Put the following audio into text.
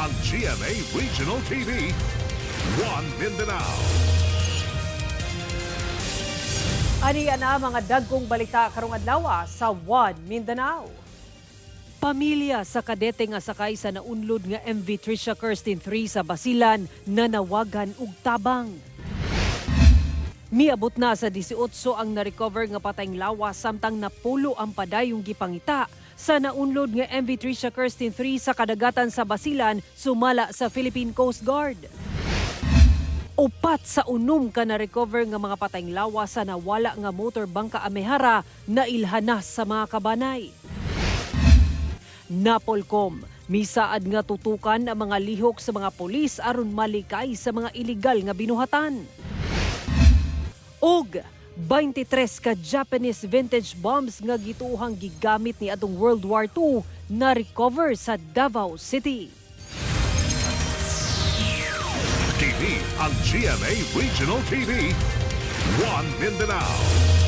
ang GMA Regional TV, One Mindanao. Ani ana mga dagkong balita karong adlaw sa One Mindanao. Pamilya sa kadete nga sakay sa naunlod nga MV Tricia Kirsten 3 sa Basilan na nawagan og tabang. Miabot na sa 18 ang na-recover nga patayng lawas samtang napulo ang padayong gipangita sa naunlod nga MV Tricia Kirsten 3 sa kadagatan sa Basilan sumala sa Philippine Coast Guard. Upat sa unom ka na-recover nga mga patayng lawas sa nawala nga motor bangka Amehara na ilhanas sa mga kabanay. Napolcom, misaad nga tutukan ang mga lihok sa mga polis aron malikay sa mga iligal nga binuhatan. Og 23 ka Japanese vintage bombs nga gituhang gigamit ni atong World War II na recover sa Davao City. Kini ang GMA Regional TV, One Mindanao.